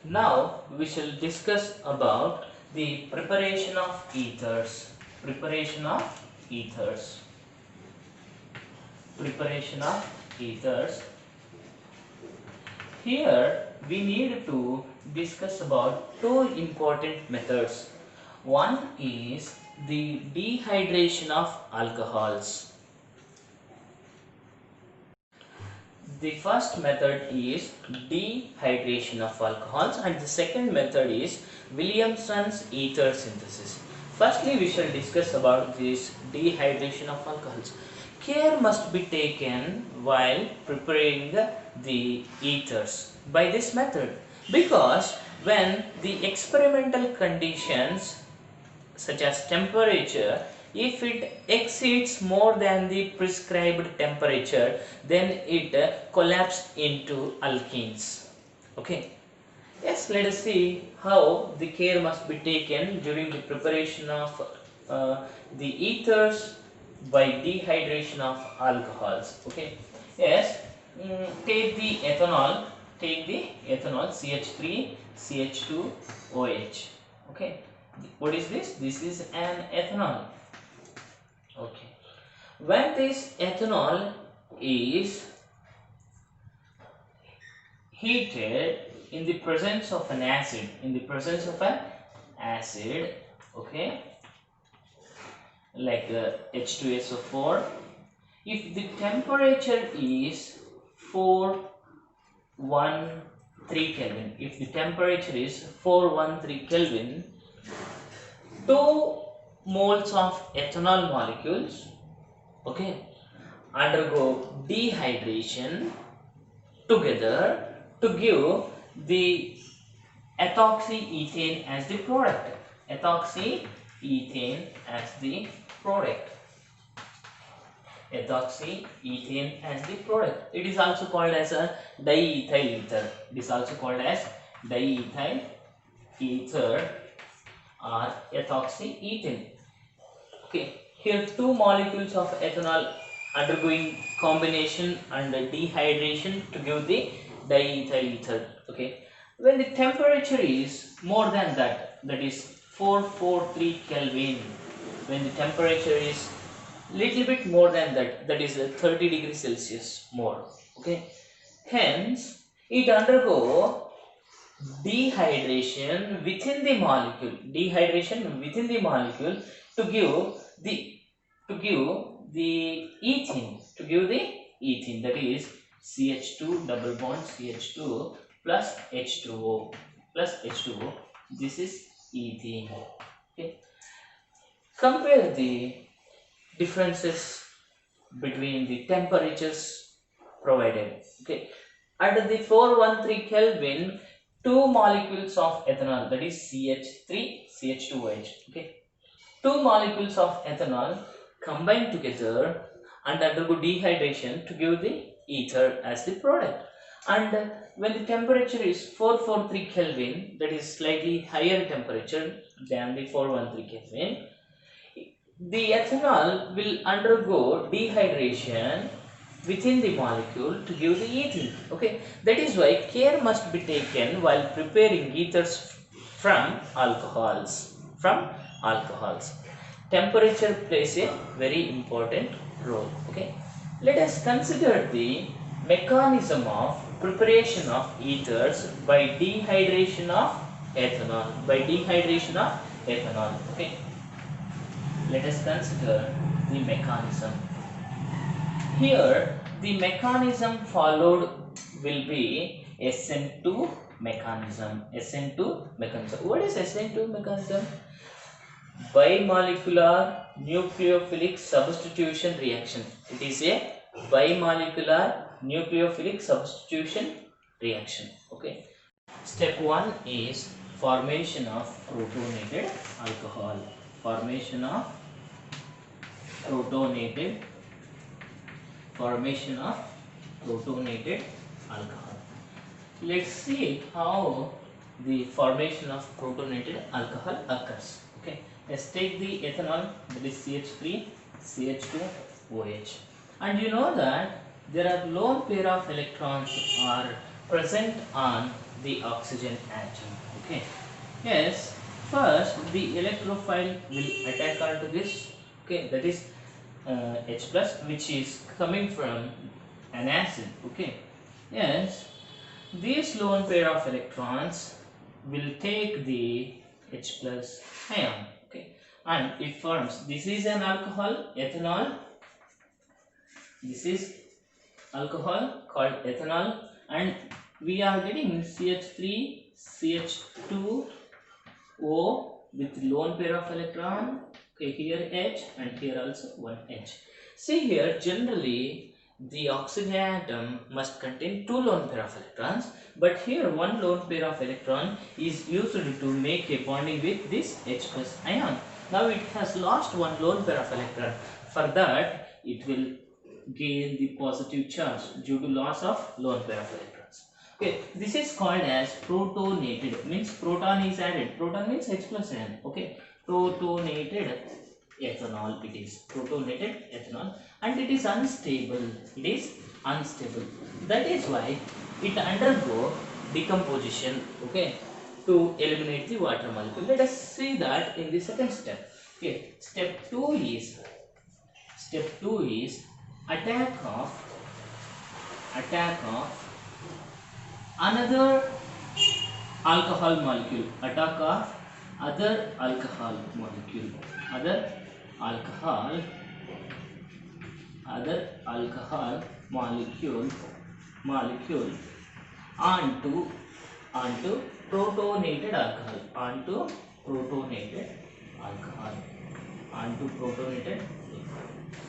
Now we shall discuss about the preparation of ethers. Preparation of ethers. Preparation of ethers. Here we need to discuss about two important methods. One is the dehydration of alcohols. The first method is dehydration of alcohols and the second method is Williamson's ether synthesis. Firstly, we shall discuss about this dehydration of alcohols. Care must be taken while preparing the ethers by this method because when the experimental conditions such as temperature, if it exceeds more than the prescribed temperature, then it collapses into alkenes. Okay. Yes, let us see how the care must be taken during the preparation of the ethers by dehydration of alcohols. Okay. Yes, take the ethanol, CH3, CH2OH. Okay. What is this? This is an ethanol. Okay. When this ethanol is heated in the presence of an acid, okay, like H2SO4, if the temperature is 413 Kelvin, 2 moles of ethanol molecules, okay, undergo dehydration together to give the ethoxyethane as the product. Ethoxyethane as the product. Ethoxyethane as the product. It is also called as a diethyl ether. It is also called as diethyl ether or ethoxyethane. Okay, here two molecules of ethanol undergoing combination and dehydration to give the diethyl ether. Okay, when the temperature is more than that, that is 443 Kelvin, when the temperature is little bit more than that, that is 30 degrees Celsius more. Okay, hence it undergo dehydration within the molecule, to give the ethene, that is CH2 double bond CH2 plus H2O. This is ethene. Okay, compare the differences between the temperatures provided. Okay, at the 413 Kelvin, two molecules of ethanol, that is CH3 CH2OH. Okay, two molecules of ethanol combine together and undergo dehydration to give the ether as the product. And when the temperature is 443 Kelvin, that is slightly higher temperature than the 413 Kelvin, the ethanol will undergo dehydration within the molecule to give the ethene. Okay, that is why care must be taken while preparing ethers from alcohols. Temperature plays a very important role. Okay, let us consider the mechanism of preparation of ethers by dehydration of ethanol. Okay, let us consider the mechanism. Here, the mechanism followed will be SN2 mechanism. What is SN2 mechanism? Bimolecular nucleophilic substitution reaction. It is a bimolecular nucleophilic substitution reaction. Okay. Step 1 is formation of protonated alcohol. Formation of protonated alcohol. Let's see how the formation of protonated alcohol occurs. Okay, let's take the ethanol, that is CH3 CH2OH, and you know that there are lone pair of electrons are present on the oxygen atom. Okay. Yes. First, the electrophile will attack onto this. Okay, that is H plus, which is coming from an acid. Okay. Yes. This lone pair of electrons will take the H plus ion. Okay. And it forms. This is an alcohol, ethanol. This is alcohol called ethanol, and we are getting CH3, CH2O with lone pair of electron. Okay, here H and here also one H. See here, generally the oxygen atom must contain two lone pair of electrons, but here one lone pair of electron is used to make a bonding with this H plus ion. Now it has lost one lone pair of electron. For that, it will gain the positive charge due to loss of lone pair of electrons. Okay, this is called as protonated, means proton is added. Proton means H plus ion. Okay, protonated ethanol. It is protonated ethanol, and it is unstable. It is unstable. That is why it undergo decomposition. Okay, to eliminate the water molecule. Let us see that in the second step. Okay, step two is attack of another alcohol molecule. Attack of other alcohol molecule. Other alcohol molecule onto protonated alcohol. Onto protonated alcohol.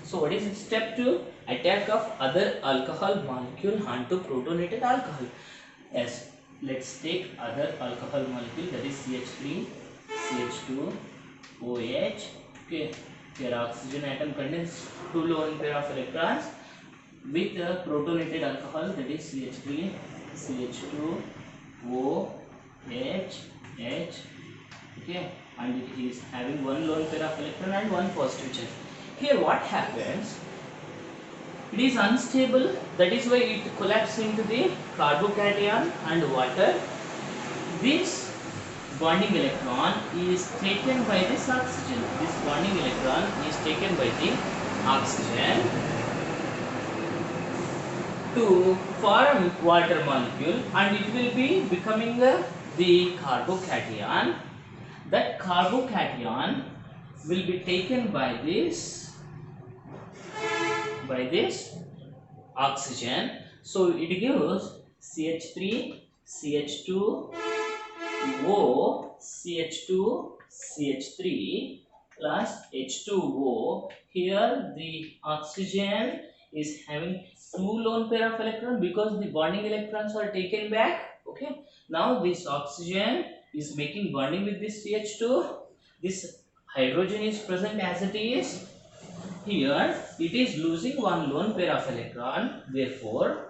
So what is step 2? Attack of other alcohol molecule onto protonated alcohol. Yes, let's take other alcohol molecule, that is CH3, CH2, OH. Okay, here oxygen atom contains two lone pair of electrons with the protonated alcohol, that is CH3, CH2, OH, H. Okay, and it is having one lone pair of electron and one positive charge. Here what happens? It is unstable, that is why it collapses into the carbocation and water. This bonding electron is taken by this oxygen. This bonding electron is taken by the oxygen to form water molecule, and it will be becoming the carbocation. That carbocation will be taken by this oxygen. So it gives CH3, CH2, O, CH2, CH3 plus H2O. Here the oxygen is having two lone pair of electrons because the bonding electrons are taken back. Okay, now this oxygen is making bonding with this CH2. This hydrogen is present as it is. Here it is losing one lone pair of electron, therefore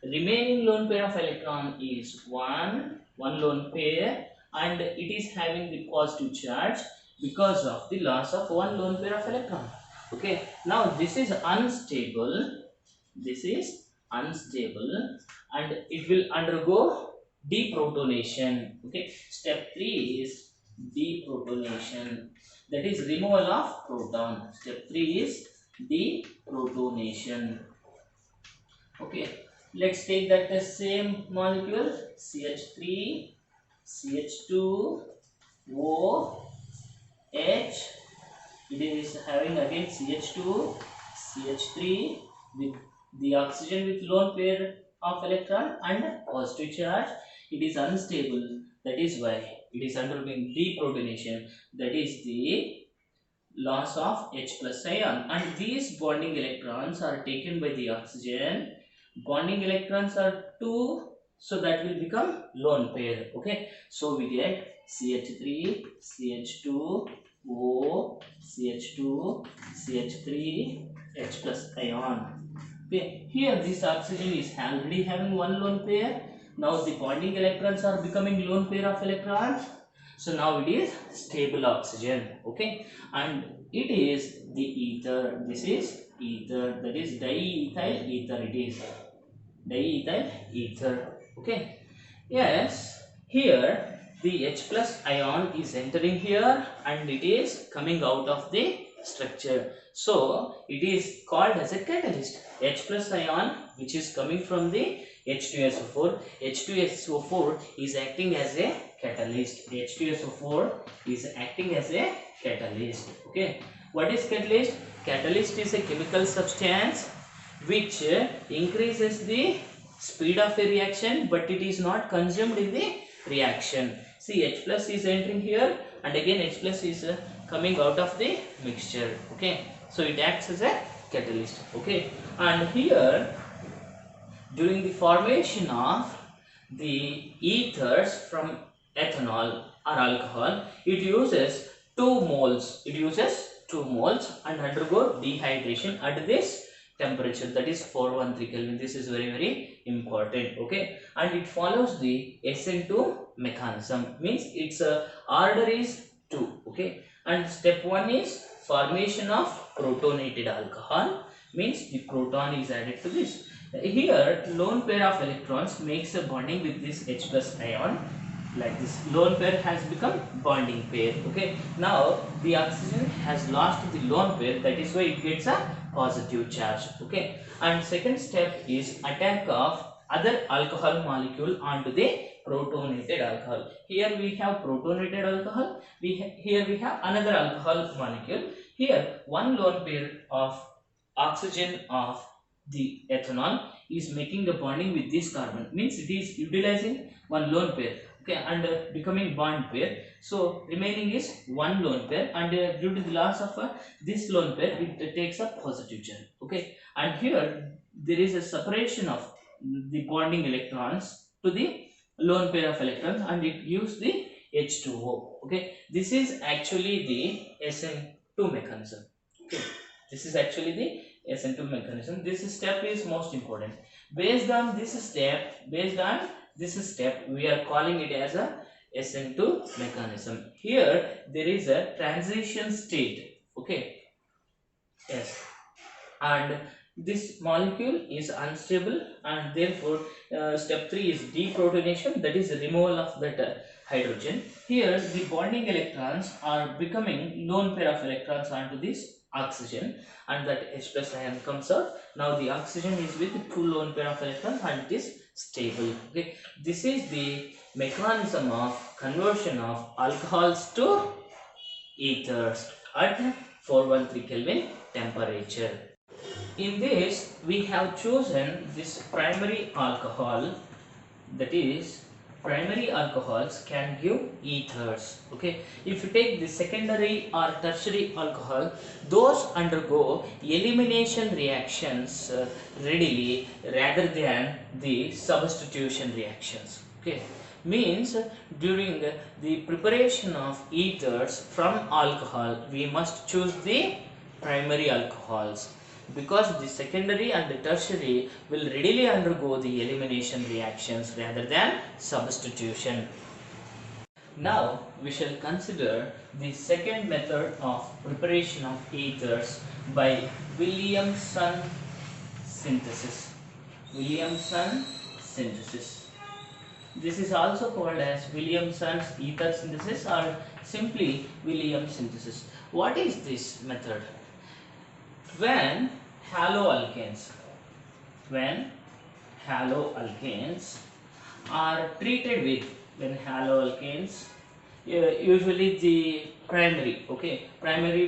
remaining lone pair of electron is one lone pair, and it is having the positive charge because of the loss of one lone pair of electron. Okay, now this is unstable, and it will undergo deprotonation. Okay, step 3 is deprotonation, that is removal of proton. Step 3 is deprotonation. Okay, let's take that the same molecule, CH3, CH2, O, H. It is having again CH2, CH3 with the oxygen with lone pair of electron and positive charge. It is unstable, that is why it is undergoing deprotonation, that is the loss of H plus ion, and these bonding electrons are taken by the oxygen. Bonding electrons are 2, so that will become lone pair. Okay, so we get CH3, CH2, O, CH2, CH3, H plus ion. Okay, here this oxygen is already having one lone pair. Now the bonding electrons are becoming lone pair of electrons. So now it is stable oxygen. Okay, and it is the ether. This is ether, that is diethyl ether. It is diethyl ether. Okay, Yes, here the H plus ion is entering here and it is coming out of the structure. So it is called as a catalyst. H plus ion which is coming from the H2SO4. H2SO4 is acting as a catalyst. H2SO4 is acting as a catalyst. Okay. What is catalyst? Catalyst is a chemical substance which increases the speed of a reaction, but it is not consumed in the reaction. See, H plus is entering here and again H plus is coming out of the mixture. Okay, so it acts as a catalyst. Okay, and here during the formation of the ethers from ethanol or alcohol, it uses 2 moles. It uses 2 moles and undergo dehydration at this temperature, that is 413 Kelvin. This is very important. Okay, and it follows the SN2 mechanism. Means its order is 2. Okay, and step 1 is formation of protonated alcohol. Means the proton is added to this. Here lone pair of electrons makes a bonding with this H plus ion, like this. Lone pair has become bonding pair. Okay, now the oxygen has lost the lone pair, that is why it gets a positive charge. Okay, and second step is attack of other alcohol molecule onto the protonated alcohol. Here we have protonated alcohol, here we have another alcohol molecule. Here one lone pair of oxygen of the ethanol is making the bonding with this carbon, means it is utilizing one lone pair. Okay, and becoming bond pair, so remaining is one lone pair, and due to the loss of this lone pair, it takes a positive charge. Okay, and here there is a separation of the bonding electrons to the lone pair of electrons and it gives the H2O. Okay, this is actually the SN2 mechanism. Okay, this is actually the SN2 mechanism. This step is most important. Based on this step, we are calling it as a SN2 mechanism. Here there is a transition state. Okay, yes, and this molecule is unstable, and therefore step 3 is deprotonation, that is removal of that hydrogen. Here the bonding electrons are becoming lone pair of electrons onto this oxygen, and that H plus ion comes out. Now the oxygen is with 2 lone pair of electrons and it is stable. Okay, this is the mechanism of conversion of alcohols to ethers at 413 Kelvin temperature. In this, we have chosen this primary alcohol, that is, primary alcohols can give ethers. Okay, if you take the secondary or tertiary alcohol, those undergo elimination reactions readily rather than the substitution reactions. Okay, means during the preparation of ethers from alcohol, we must choose the primary alcohols, because the secondary and the tertiary will readily undergo the elimination reactions rather than substitution. Now we shall consider the second method of preparation of ethers by Williamson synthesis. Williamson synthesis. This is also called as Williamson's ether synthesis or simply Williams synthesis. What is this method? When haloalkanes are treated with, usually the primary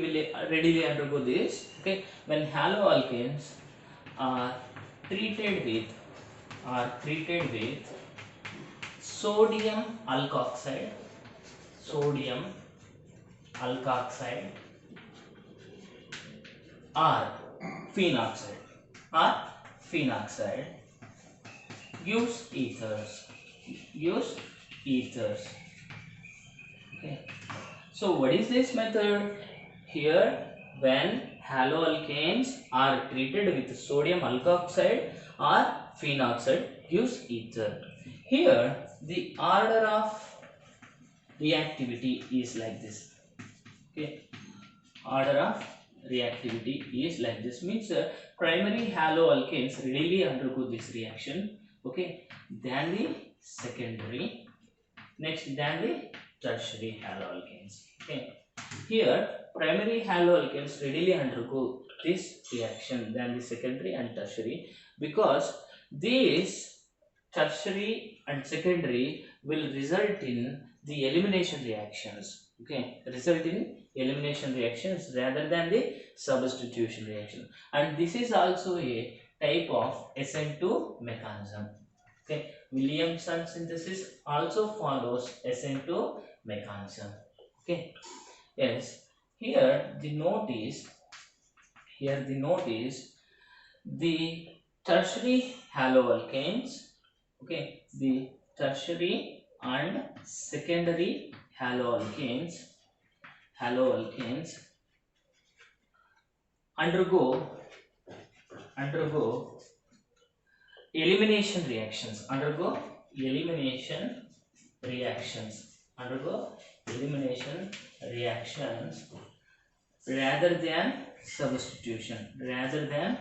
will readily undergo this. Okay, when haloalkanes are treated with sodium alkoxide or phenoxide gives ethers. Okay, so what is this method? Here, when haloalkanes are treated with sodium alkoxide or phenoxide gives ether. Here the order of reactivity is like this. Okay, order of reactivity is like this, means primary haloalkanes readily undergo this reaction, okay, than the secondary, next than the tertiary haloalkanes. Okay, here primary haloalkanes readily undergo this reaction than the secondary and tertiary, because these tertiary and secondary will result in the elimination reactions. Okay, result in elimination reactions rather than the substitution reaction, and this is also a type of SN2 mechanism. Okay, Williamson synthesis also follows SN2 mechanism. Okay, yes, here the note is the tertiary haloalkanes. Okay, the tertiary and secondary haloalkanes undergo elimination reactions, rather than substitution reactions.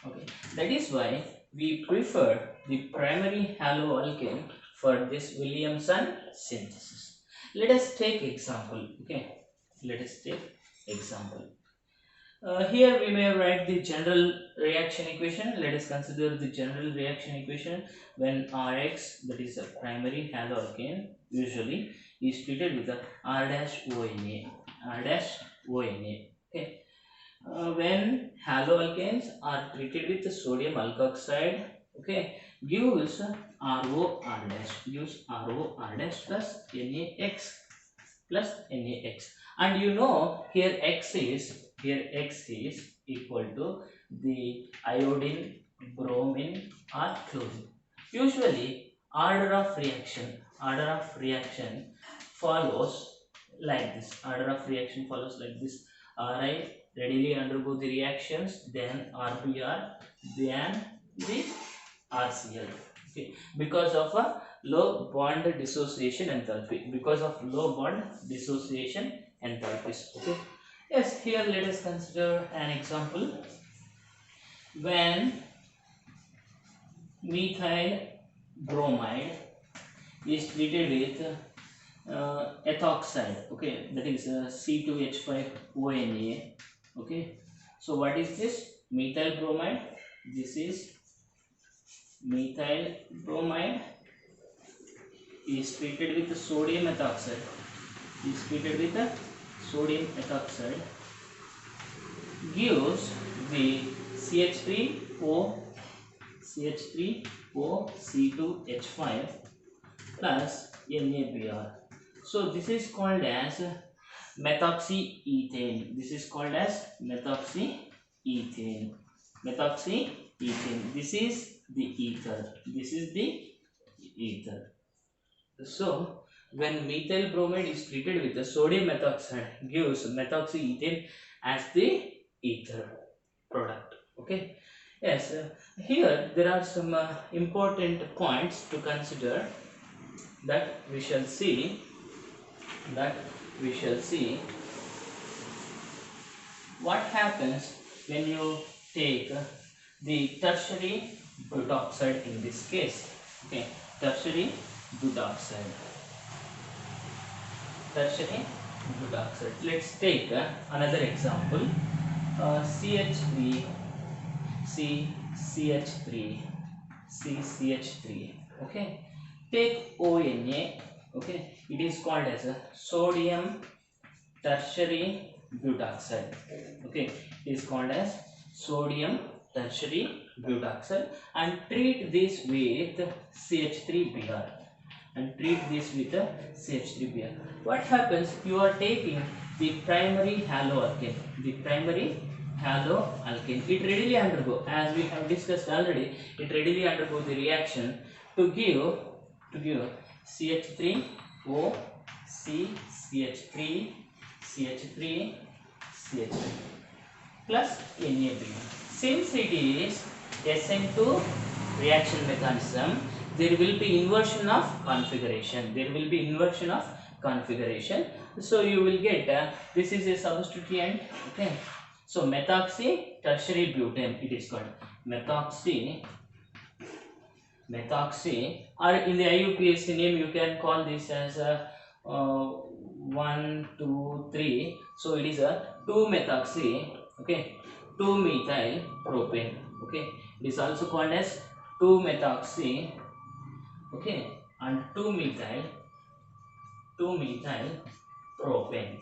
Okay, that is why we prefer the primary haloalkane for this Williamson synthesis. Let us take example. Okay, let us take example. Here we may write the general reaction equation. Let us consider the general reaction equation when Rx, that is a primary haloalkane, usually is treated with a R-ONA. Okay. When haloalkanes are treated with sodium alkoxide, okay, gives ROR dash plus NaX, and you know here X is equal to the iodine, bromine or chlorine. Usually order of reaction follows like this. Ri readily undergo the reactions, then RBr, then the RCl. Okay, because of a low bond dissociation enthalpy. Okay. Yes, here let us consider an example. When methyl bromide is treated with ethoxide, okay, that is C2H5ONa. Okay, so what is this? Methyl bromide. This is methyl bromide is treated with sodium ethoxide. Gives the CH3O C2H5 plus NaBr. So this is called as methoxyethane. This is the ether. So when methyl bromide is treated with the sodium methoxide, gives methoxyethane as the ether product. Okay. Yes, here there are some important points to consider that we shall see. What happens when you take the tertiary butoxide in this case. Okay, tertiary butoxide. Let's take another example. CH3 CCH3. Okay, take ONA. Okay, it is called as a sodium tertiary butoxide. Okay, it is called as sodium tertiary butoxide, and treat this with CH3Br. What happens? You are taking the primary haloalkane. It readily undergo, as we have discussed already, it readily undergo the reaction to give CH3O CH3 plus NaBr. Since it is SN2 reaction mechanism, there will be inversion of configuration. So you will get this is a substituent. Okay, So methoxy tertiary butane it is called. Methoxy, or in the IUPAC name you can call this as a 1 2 3. So it is a 2 methoxy, okay, 2 methyl propane, okay, it is also called as 2 methoxy, okay, and 2 methyl propane,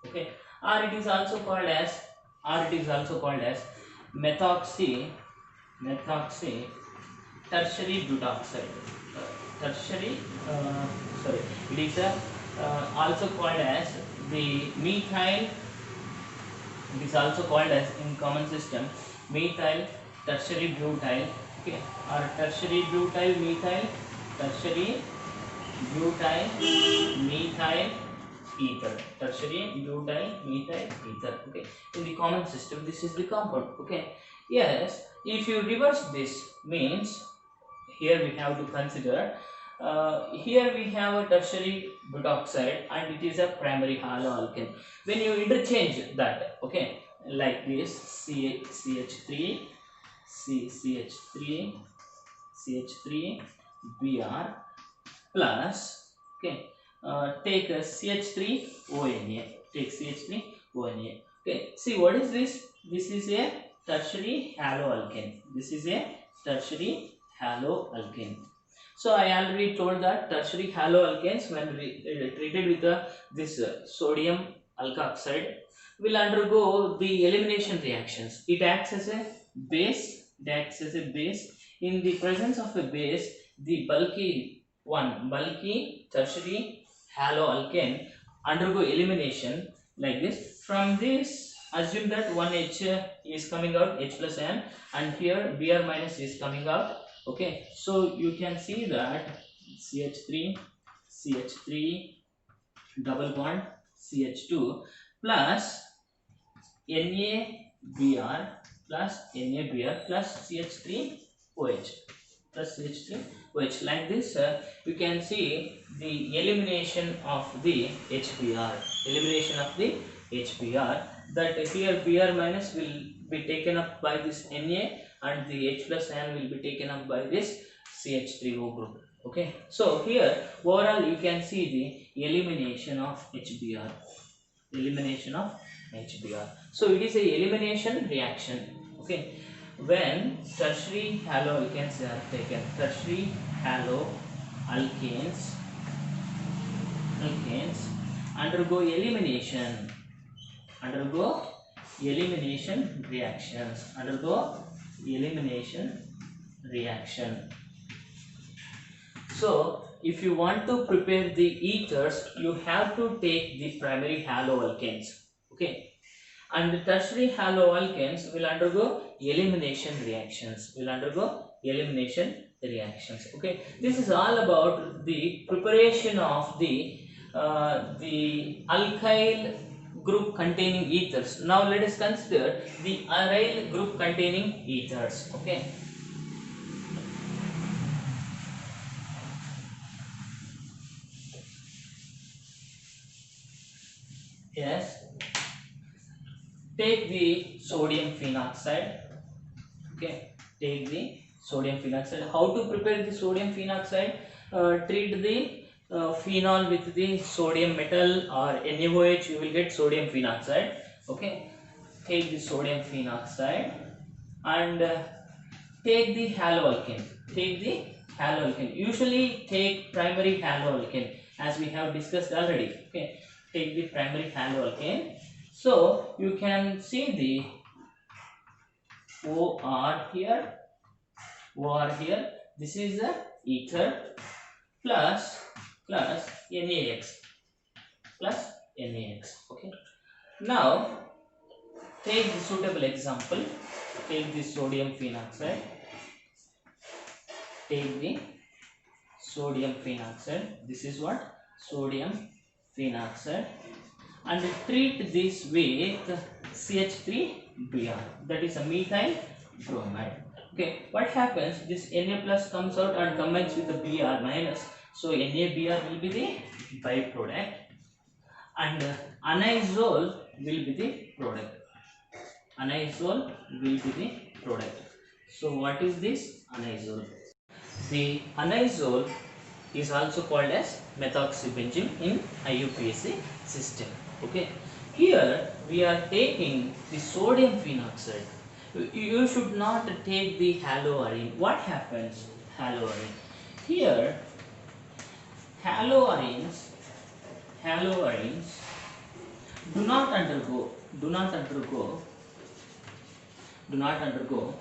okay, or it is also called as methoxy tertiary butoxide. Tertiary, sorry, it is also called as the methyl. It is also called as in common system methyl tertiary butyl, okay, or tertiary butyl methyl, tertiary butyl methyl ether, tertiary butyl methyl ether, okay. In the common system this is the compound, okay. Yes, if you reverse this means here we have to consider, here we have a tertiary butoxide and it is a primary haloalkane. When you interchange that, okay, like this, CH3 CH3 Br plus, okay, take a CH3 ONA, okay. See, what is this? This is a tertiary haloalkane. So I already told that tertiary haloalkanes, when treated with this sodium alkoxide, will undergo the elimination reactions. It acts as a base. In the presence of a base, the bulky tertiary haloalkane undergo elimination like this. From this, assume that one H is coming out, H plus N, and here Br minus is coming out, okay. So you can see that CH3 double bond CH2 plus NaBr plus CH3OH like this. You can see the elimination of the HBr, that here Br minus will be taken up by this Na and the H plus N will be taken up by this CH3O group, okay. So here overall you can see the elimination of HBr. So it is a elimination reaction, okay. When tertiary haloalkanes are taken, alkanes undergo elimination reaction. So if you want to prepare the ethers, you have to take the primary haloalkanes, okay, and the tertiary haloalkanes will undergo elimination reactions, okay. This is all about the preparation of the alkyl group containing ethers. Now let us consider the aryl group containing ethers, okay. Yes, take the sodium phenoxide, okay, how to prepare the sodium phenoxide? Treat the phenol with the sodium metal or NaOH, you will get sodium phenoxide, okay. Take the sodium phenoxide and take the haloalkane. Usually take primary haloalkane, as we have discussed already, okay. Take the primary haloalkane. So you can see the OR here. This is the ether plus NaX, okay. Now take the suitable example. Take the sodium phenoxide. This is what? Sodium phenoxide, and treat this with CH3Br, that is a methyl bromide, okay. What happens? This Na plus comes out and combines with the Br minus, so NaBr will be the byproduct and anisole will be the product, Anisole will be the product. So what is this anisole? The anisole is also called as methoxybenzene in IUPAC system. Okay, here we are taking the sodium phenoxide. You should not take the haloarine. What happens? Haloarine. Here, haloarines do not undergo do not undergo do not undergo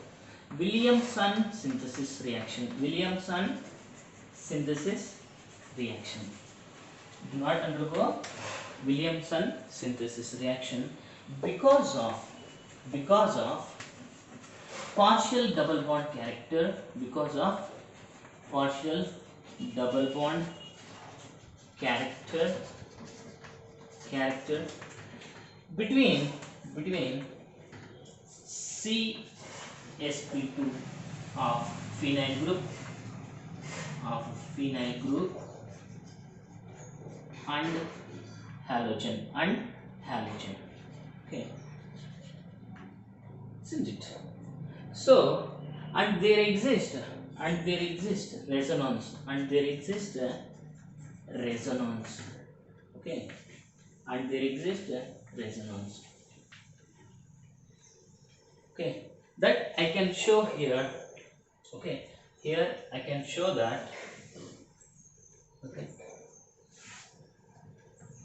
Williamson synthesis reaction. Williamson synthesis reaction. Do not undergo Williamson synthesis reaction because of partial double bond character. Because of partial double bond character between CsP2 of phenyl group and halogen okay, isn't it? So and there exists resonance okay, and there exists resonance okay, that I can show here. Okay, here I can show that. Okay,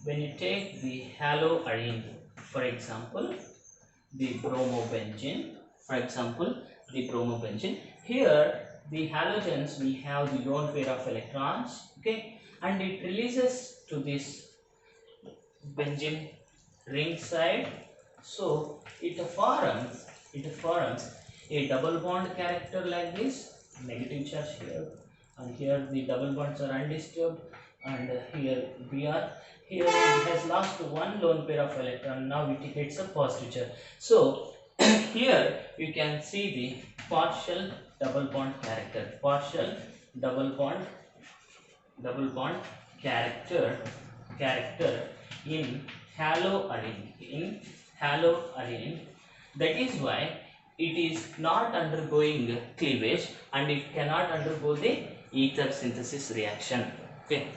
when you take the haloarine, for example the bromobenzene, here the halogens will have the lone pair of electrons, okay, and it releases to this benzene ring side, so it forms a double bond character like this, negative charge here, and here the double bonds are undisturbed, and here it has lost one lone pair of electron. Now it hits a positive charge. So here you can see the partial double bond character, character in haloarine. That is why it is not undergoing cleavage and it cannot undergo the ether synthesis reaction. Okay.